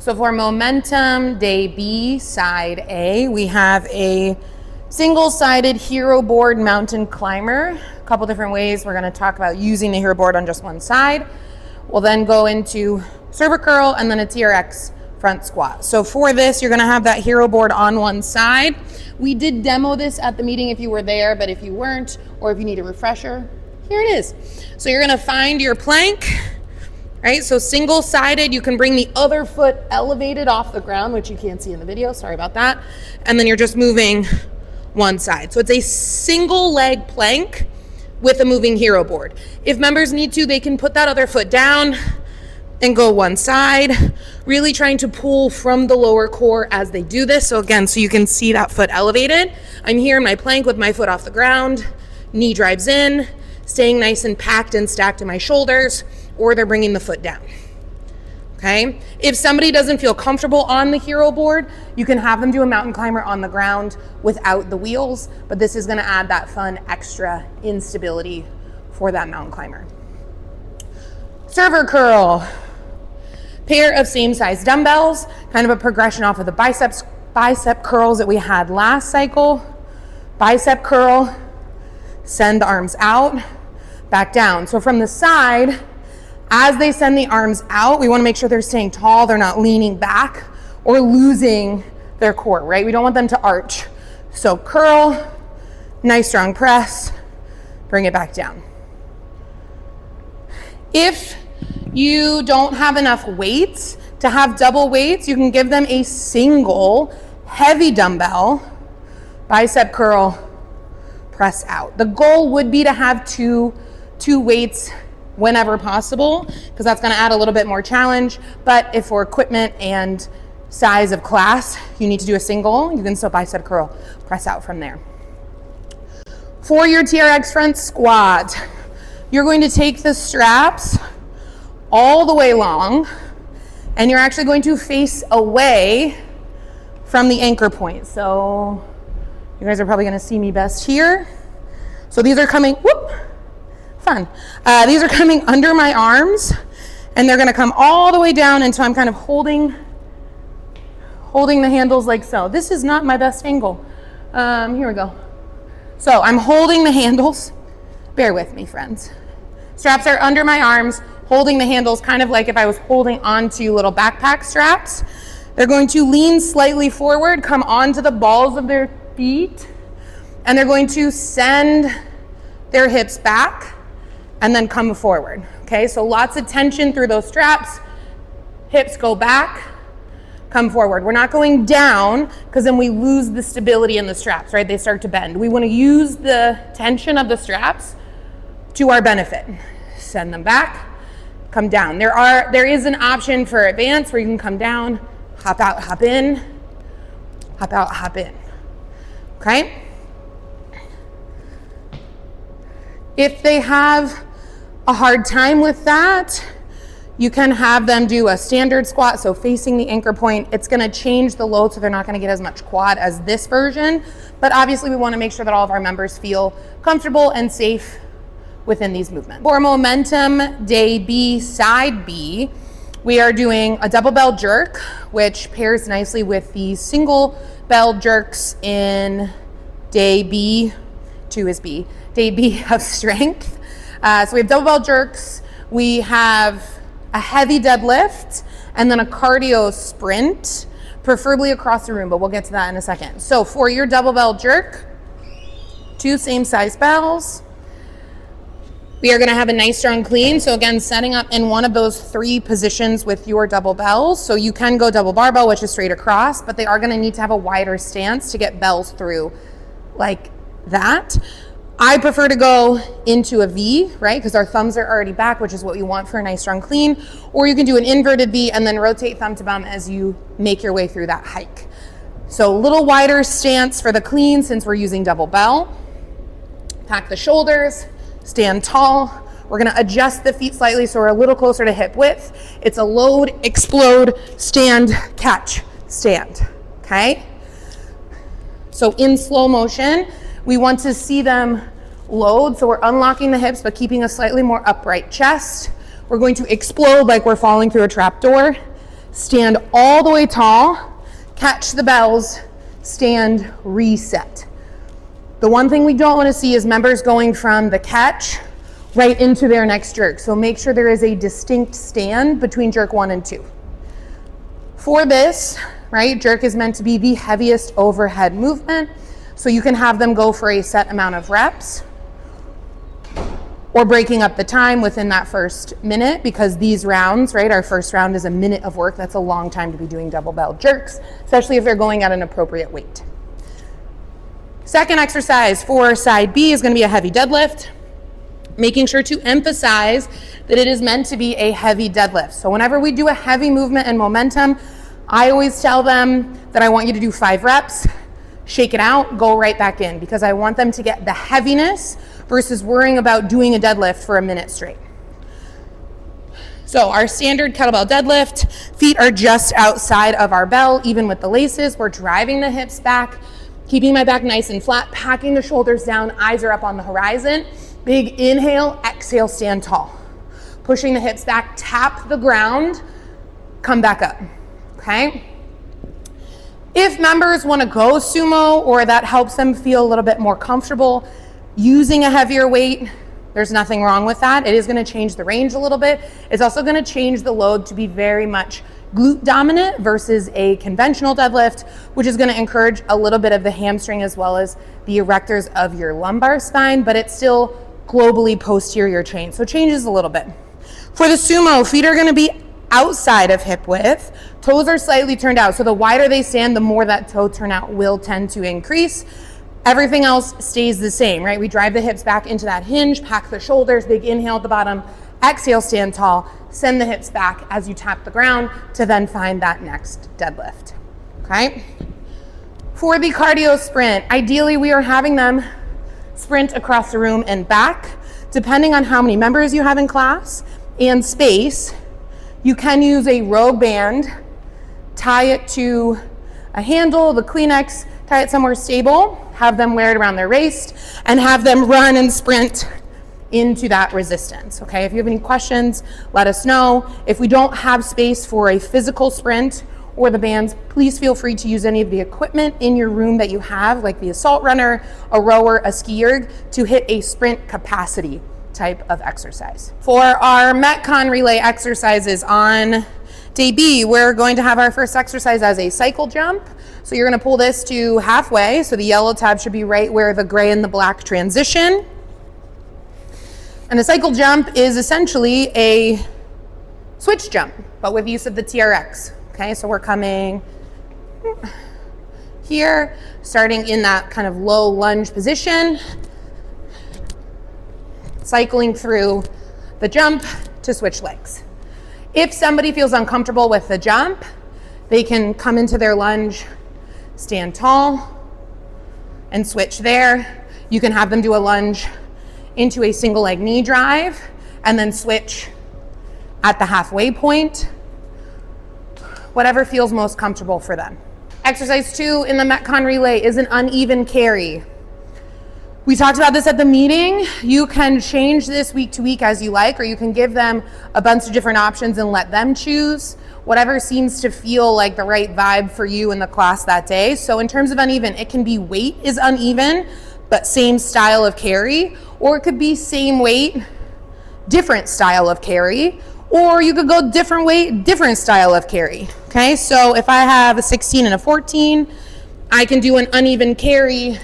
So for momentum, day B, side A, we have a single-sided hero board mountain climber. A couple different ways we're going to talk about using the hero board on just one side. We'll then go into server curl and then a TRX front squat. So for this, you're going to have that hero board on one side. We did demo this at the meeting if you were there, but if you weren't, or if you need a refresher, here it is. So you're going to find your plank. Right, so single-sided, you can bring the other foot elevated off the ground, which you can't see in the video, sorry about that. And then you're just moving one side. So it's a single leg plank with a moving hero board. If members need to, they can put that other foot down and go one side, really trying to pull from the lower core as they do this. So again, so you can see that foot elevated. I'm here in my plank with my foot off the ground, knee drives in, staying nice and packed and stacked in my shoulders, or they're bringing the foot down, okay? If somebody doesn't feel comfortable on the hero board, you can have them do a mountain climber on the ground without the wheels, but this is gonna add that fun extra instability for that mountain climber. Server curl. Pair of same size dumbbells, kind of a progression off of the bicep curls that we had last cycle. Bicep curl, send the arms out, back down. So from the side, as they send the arms out, we want to make sure they're staying tall, they're not leaning back or losing their core, right? We don't want them to arch. So curl, nice strong press, bring it back down. If you don't have enough weights to have double weights, you can give them a single heavy dumbbell, bicep curl, press out. The goal would be to have two weights whenever possible, because that's going to add a little bit more challenge. But if for equipment and size of class you need to do a single, you can still bicep curl, press out from there. For your TRX front squat, you're going to take the straps all the way long, and you're actually going to face away from the anchor point. So you guys are probably going to see me best here. So these are coming, whoop, fun. These are coming under my arms, and they're gonna come all the way down until I'm kind of holding the handles like so. This is not my best angle. Here we go. So I'm holding the handles. Bear with me, friends. Straps are under my arms, holding the handles kind of like if I was holding onto little backpack straps. They're going to lean slightly forward, come onto the balls of their feet, and they're going to send their hips back and then come forward, okay? So lots of tension through those straps. Hips go back, come forward. We're not going down, because then we lose the stability in the straps, right? They start to bend. We want to use the tension of the straps to our benefit. Send them back, come down. There is an option for advanced where you can come down, hop out, hop in, hop out, hop in, okay? If they have a hard time with that, you can have them do a standard squat, so facing the anchor point. It's gonna change the load, so they're not gonna get as much quad as this version, but obviously we wanna make sure that all of our members feel comfortable and safe within these movements. For momentum, day B, side B, we are doing a double bell jerk, which pairs nicely with the single bell jerks in day B, 2 is B, day B of strength. So we have double bell jerks, we have a heavy deadlift, and then a cardio sprint, preferably across the room, but we'll get to that in a second. So for your double bell jerk, 2 same size bells. We are gonna have a nice strong clean. So again, setting up in one of those 3 positions with your double bells. So you can go double barbell, which is straight across, but they are gonna need to have a wider stance to get bells through like that. I prefer to go into a V, right? Because our thumbs are already back, which is what we want for a nice strong clean. Or you can do an inverted V and then rotate thumb to bum as you make your way through that hike. So a little wider stance for the clean since we're using double bell. Pack the shoulders, stand tall. We're gonna adjust the feet slightly so we're a little closer to hip width. It's a load, explode, stand, catch, stand, okay? So in slow motion, we want to see them load, so we're unlocking the hips but keeping a slightly more upright chest. We're going to explode like we're falling through a trap door. stand all the way tall, catch the bells, stand, reset. The one thing we don't want to see is members going from the catch right into their next jerk. So make sure there is a distinct stand between jerk 1 and 2. For this, right, jerk is meant to be the heaviest overhead movement. So you can have them go for a set amount of reps, or breaking up the time within that first minute, because these rounds, right, our first round is a minute of work. That's a long time to be doing double bell jerks, especially if they're going at an appropriate weight. Second exercise for side B is going to be a heavy deadlift, making sure to emphasize that it is meant to be a heavy deadlift. So whenever we do a heavy movement and momentum, I always tell them that I want you to do 5 reps, shake it out, go right back in, because I want them to get the heaviness versus worrying about doing a deadlift for a minute straight. So our standard kettlebell deadlift, feet are just outside of our bell, even with the laces. We're driving the hips back, keeping my back nice and flat, packing the shoulders down, eyes are up on the horizon. Big inhale, exhale, stand tall. Pushing the hips back, tap the ground, come back up, okay? If members want to go sumo, or that helps them feel a little bit more comfortable using a heavier weight, there's nothing wrong with that. It is going to change the range a little bit. It's also going to change the load to be very much glute dominant versus a conventional deadlift, which is going to encourage a little bit of the hamstring as well as the erectors of your lumbar spine, but it's still globally posterior chain, so it changes a little bit. For the sumo, feet are going to be outside of hip width, toes are slightly turned out, so the wider they stand, the more that toe turnout will tend to increase. Everything else stays the same, right? We drive the hips back into that hinge, pack the shoulders, big inhale at the bottom, exhale, stand tall, send the hips back as you tap the ground to then find that next deadlift, okay? For the cardio sprint, ideally we are having them sprint across the room and back. Depending on how many members you have in class and space, you can use a rogue band, tie it to a handle, the Kleenex, tie it somewhere stable, have them wear it around their waist, and have them run and sprint into that resistance, okay? If you have any questions, let us know. If we don't have space for a physical sprint or the bands, please feel free to use any of the equipment in your room that you have, like the assault runner, a rower, a ski erg, to hit a sprint capacity type of exercise. For our Metcon relay exercises on day B, we're going to have our first exercise as a cycle jump. So you're going to pull this to halfway. So the yellow tab should be right where the gray and the black transition. And a cycle jump is essentially a switch jump, but with use of the TRX. Okay, so we're coming here, starting in that kind of low lunge position, cycling through the jump to switch legs. If somebody feels uncomfortable with the jump, they can come into their lunge, stand tall, and switch there. You can have them do a lunge into a single leg knee drive and then switch at the halfway point, whatever feels most comfortable for them. Exercise 2 in the Metcon relay is an uneven carry. We talked about this at the meeting. You can change this week to week as you like, or you can give them a bunch of different options and let them choose whatever seems to feel like the right vibe for you in the class that day. So in terms of uneven, it can be weight is uneven, but same style of carry, or it could be same weight, different style of carry, or you could go different weight, different style of carry. Okay, so if I have a 16 and a 14, I can do an uneven carry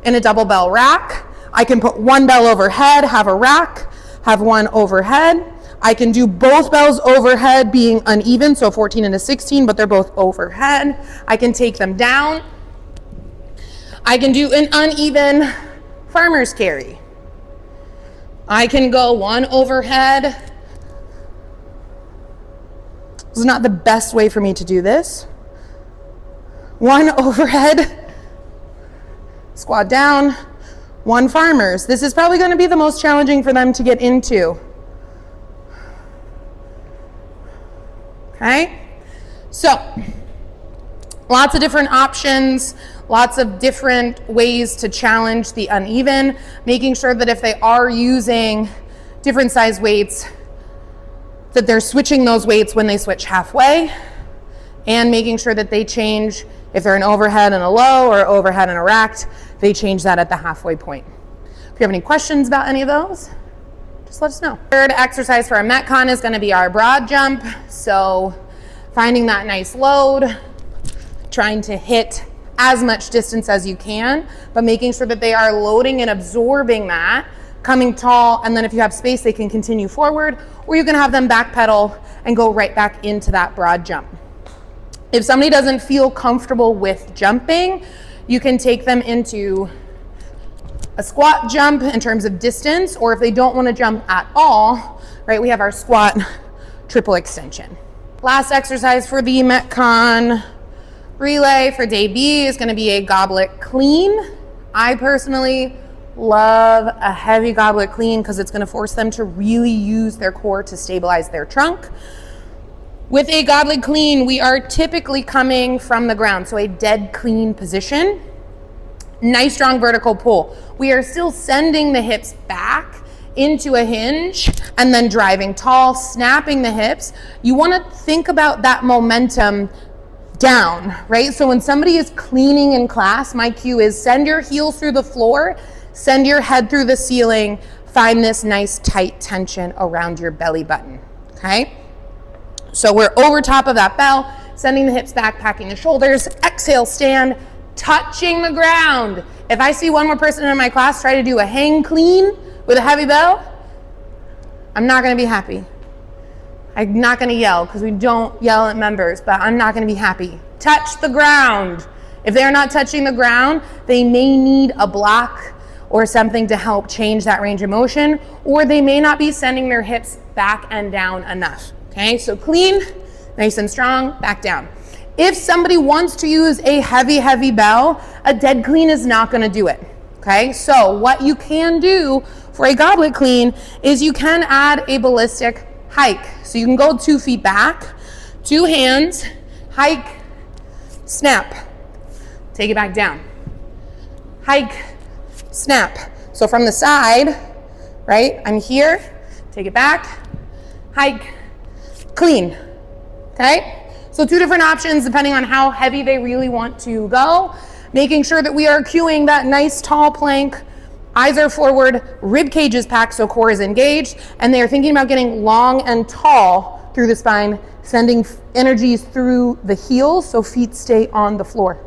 in a double bell rack. I can put one bell overhead, have a rack, have one overhead. I can do both bells overhead being uneven, so 14 and a 16, but they're both overhead. I can take them down. I can do an uneven farmer's carry. I can go one overhead. This is not the best way for me to do this. One overhead, squat down, one farmer's. This is probably going to be the most challenging for them to get into. Okay, so lots of different options, lots of different ways to challenge the uneven, making sure that if they are using different size weights, that they're switching those weights when they switch halfway. and making sure that they change, if they're an overhead and a low or overhead and a racked, they change that at the halfway point. If you have any questions about any of those, just let us know. Third exercise for our Metcon is going to be our broad jump. So finding that nice load, trying to hit as much distance as you can, but making sure that they are loading and absorbing that, coming tall, and then if you have space, they can continue forward, or you can have them backpedal and go right back into that broad jump. If somebody doesn't feel comfortable with jumping, you can take them into a squat jump in terms of distance, or if they don't want to jump at all, right, we have our squat triple extension. Last exercise for the Metcon relay for day B is going to be a goblet clean. I personally love a heavy goblet clean because it's going to force them to really use their core to stabilize their trunk. With a goblet clean, we are typically coming from the ground, so a dead clean position. Nice strong vertical pull. We are still sending the hips back into a hinge and then driving tall, snapping the hips. You want to think about that momentum down, right? So when somebody is cleaning in class, my cue is send your heels through the floor, send your head through the ceiling, find this nice tight tension around your belly button, okay? So we're over top of that bell, sending the hips back, packing the shoulders, exhale, stand, touching the ground. If I see one more person in my class try to do a hang clean with a heavy bell, I'm not gonna be happy. I'm not gonna yell because we don't yell at members, but I'm not gonna be happy. Touch the ground. If they're not touching the ground, they may need a block or something to help change that range of motion, or they may not be sending their hips back and down enough. Okay, so clean, nice and strong, back down. If somebody wants to use a heavy bell, a dead clean is not gonna do it. Okay, so what you can do for a goblet clean is you can add a ballistic hike. So you can go 2 feet back, 2 hands, hike, snap, take it back down. Hike, snap. So from the side, right, I'm here, take it back, hike, clean, okay? So 2 different options depending on how heavy they really want to go. Making sure that we are cueing that nice tall plank, eyes are forward, rib cage is packed so core is engaged, and they are thinking about getting long and tall through the spine, sending energies through the heels so feet stay on the floor.